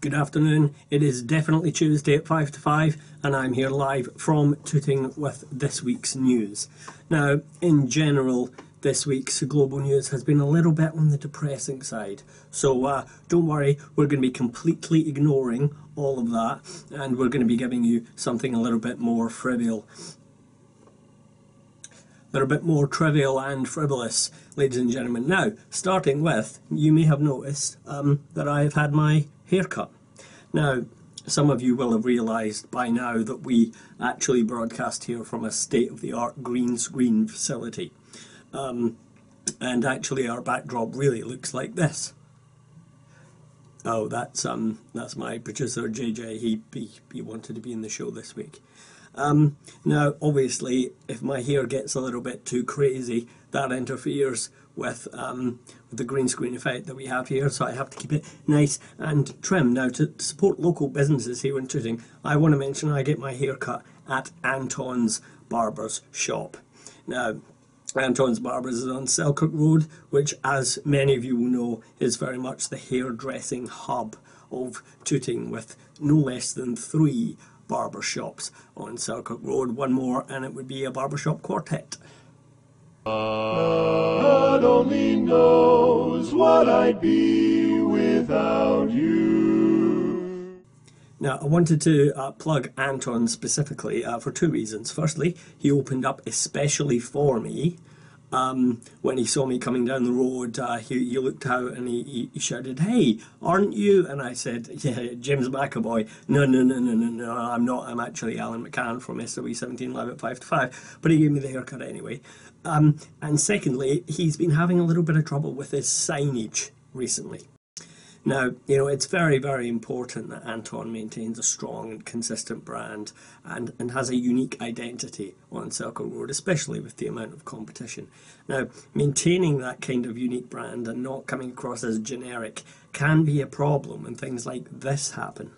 Good afternoon. It is definitely Tuesday at 5 to 5 and I'm here live from Tooting with this week's news. Now, in general, this week's global news has been a little bit on the depressing side. So don't worry, we're going to be completely ignoring all of that and we're going to be giving you something a little bit more trivial. They're a bit more trivial and frivolous, ladies and gentlemen. Now, starting with, you may have noticed that I have had my haircut. Now, some of you will have realised by now that we actually broadcast here from a state-of-the-art green screen facility. And actually our backdrop really looks like this. Oh, that's my producer JJ. He wanted to be in the show this week. Now, obviously, if my hair gets a little bit too crazy, that interferes with the green screen effect that we have here, so I have to keep it nice and trim. Now, to support local businesses here in Tooting, I want to mention I get my hair cut at Antons Barbers shop. Now, Antons Barbers is on Selkirk Road, which, as many of you will know, is very much the hairdressing hub of Tooting, with no less than 3 barber shops on Selkirk Road. One more and it would be a barbershop quartet. God only knows what I'd be without you. Now, I wanted to plug Anton specifically for 2 reasons. Firstly, he opened up especially for me. When he saw me coming down the road, he looked out and he shouted, "Hey, aren't you?" And I said, "Yeah, James McAvoy." No, I'm not. I'm actually Alan McCann from SW17 live at 5 to 5. But he gave me the haircut anyway. And secondly, he's been having a little bit of trouble with his signage recently. Now, you know, it's very, very important that Anton maintains a strong and consistent brand and has a unique identity on Selkirk Road, especially with the amount of competition. Now, maintaining that kind of unique brand and not coming across as generic can be a problem when things like this happen.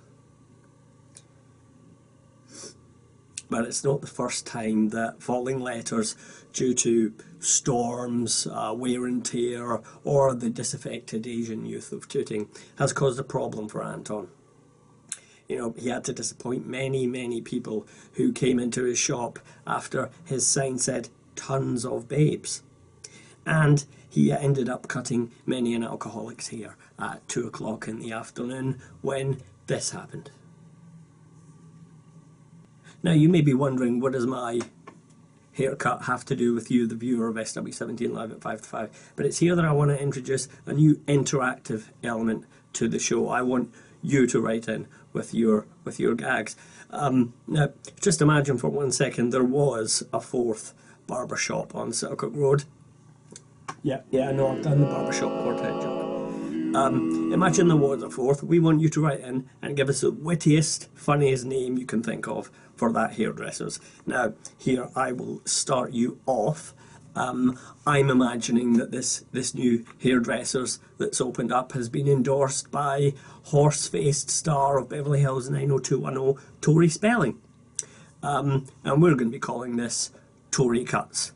But it's not the first time that falling letters due to storms, wear and tear, or the disaffected Asian youth of Tooting has caused a problem for Anton. You know, he had to disappoint many people who came into his shop after his sign said "tons of babes." And he ended up cutting many an alcoholic's hair at 2 o'clock in the afternoon when this happened. Now, you may be wondering, what does my haircut have to do with you, the viewer of SW17 live at 5 to 5? But it's here that I want to introduce a new interactive element to the show. I want you to write in with your gags. Now, just imagine for 1 second there was a 4th barber shop on Selkirk Road. Yeah, I know I've done the barbershop quartet job. Imagine there was a 4th. We want you to write in and give us the wittiest, funniest name you can think of for that hairdressers. Now, here I will start you off. I'm imagining that this new hairdressers that's opened up has been endorsed by horse-faced star of Beverly Hills 90210, Tori Spelling. And we're going to be calling this Tori Cuts.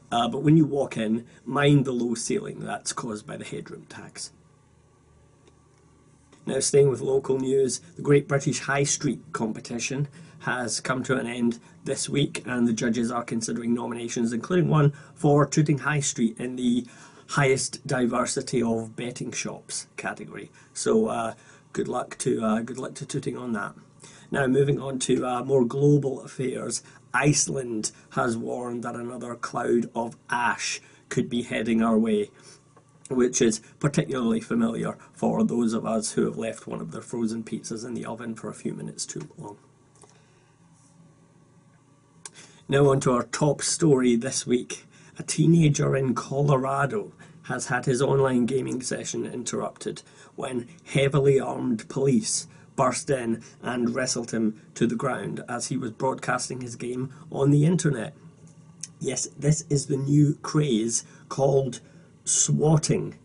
But when you walk in, mind the low ceiling that's caused by the headroom tax. Now, staying with local news, the Great British High Street competition has come to an end this week, and the judges are considering nominations, including one for Tooting High Street in the highest diversity of betting shops category. So good luck to Tooting on that. Now, moving on to more global affairs, Iceland has warned that another cloud of ash could be heading our way, which is particularly familiar for those of us who have left one of their frozen pizzas in the oven for a few minutes too long. Now on to our top story this week. A teenager in Colorado has had his online gaming session interrupted when heavily armed police burst in and wrestled him to the ground as he was broadcasting his game on the internet. Yes, this is the new craze called Swatting,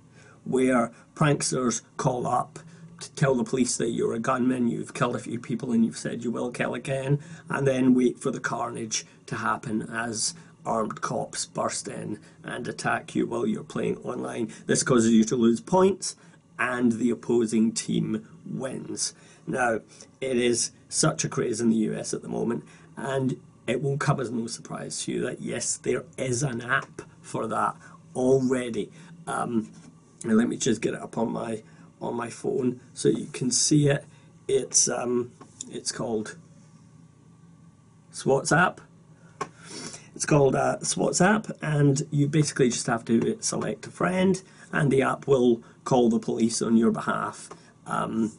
where pranksters call up to tell the police that you're a gunman, you've killed a few people and you've said you will kill again, and then wait for the carnage to happen as armed cops burst in and attack you while you're playing online. This causes you to lose points and the opposing team wins. Now, it is such a craze in the US at the moment, and it will come as no surprise to you that yes, there is an app for that already. And let me just get it up on my phone so you can see it. It's called SWATting. It's called SWATting, and you basically just have to select a friend, and the app will call the police on your behalf, and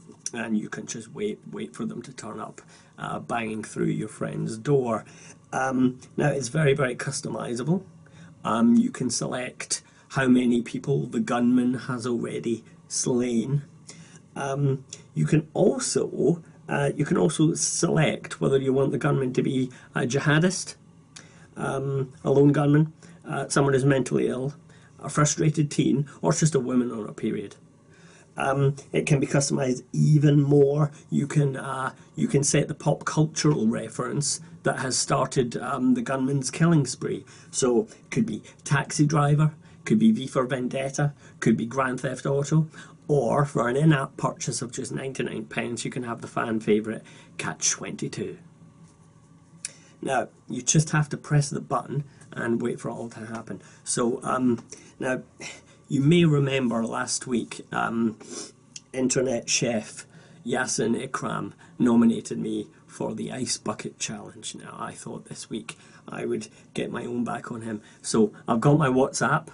you can just wait for them to turn up, banging through your friend's door. Now it's very, very customizable. You can select how many people the gunman has already slain. You can also select whether you want the gunman to be a jihadist, a lone gunman, someone who's mentally ill, a frustrated teen, or just a woman on a period. It can be customized even more. You can set the pop cultural reference that has started the gunman's killing spree. So it could be Taxi Driver, could be V for Vendetta, could be Grand Theft Auto, or for an in-app purchase of just 99p, you can have the fan favourite Catch-22. Now, you just have to press the button and wait for it all to happen. So, now, you may remember last week, internet chef Yasin Ikram nominated me for the Ice Bucket Challenge. Now, I thought this week I would get my own back on him. So, I've got my SWATs app.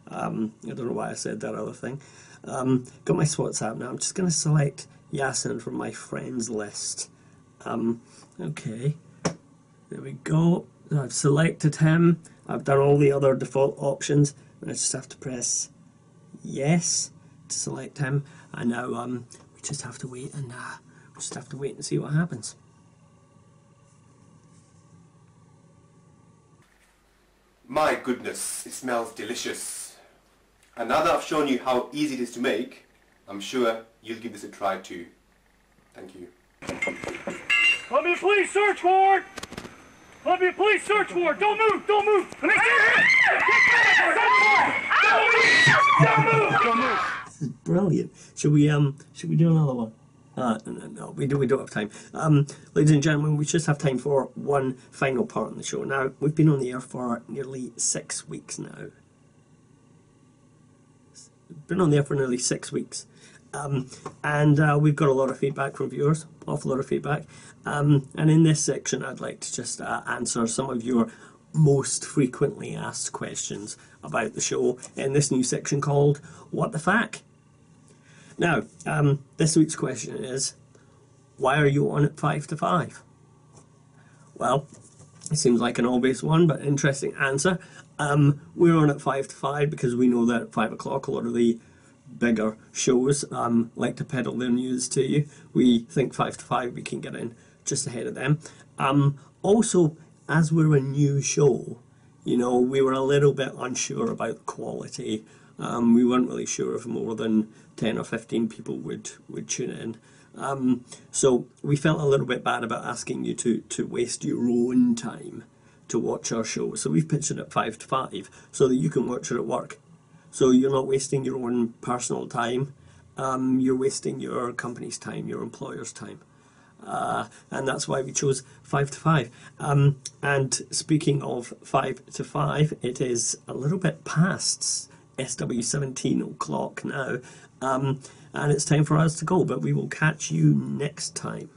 I don't know why I said that other thing. Got my SWATs app now. I'm just going to select Yasin from my friends list. Okay, there we go. I've selected him. I've done all the other default options, and I just have to press yes to select him. And now we just have to wait and see what happens. My goodness, it smells delicious. And now that I've shown you how easy it is to make, I'm sure you'll give this a try too. Thank you. Columbia Police search warrant! Columbia Police search warrant! Don't move! Don't move! Let me Don't move! This is brilliant. Should we do another one? No, we don't have time. Ladies and gentlemen, we just have time for one final part in the show. Now, we've been on the air for nearly 6 weeks now. Been on the air for nearly 6 weeks. And we've got a lot of feedback from viewers, awful lot of feedback. And in this section, I'd like to just answer some of your most frequently asked questions about the show in this new section called What the Fack? Now, this week's question is, why are you on at 5 to 5? Well, it seems like an obvious one, but interesting answer. We're on at 5 to 5 because we know that at 5 o'clock a lot of the bigger shows like to peddle their news to you. We think 5 to 5 we can get in just ahead of them. Also, as we're a new show, you know, we were a little bit unsure about the quality. We weren't really sure if more than 10 or 15 people would tune in. So we felt a little bit bad about asking you to waste your own time to watch our show. So we've pitched it at 5 to 5 so that you can watch it at work. So you're not wasting your own personal time, you're wasting your company's time, your employer's time. And that's why we chose 5 to 5. And speaking of 5 to 5, it is a little bit past SW17 o'clock now, and it's time for us to go, but we will catch you next time.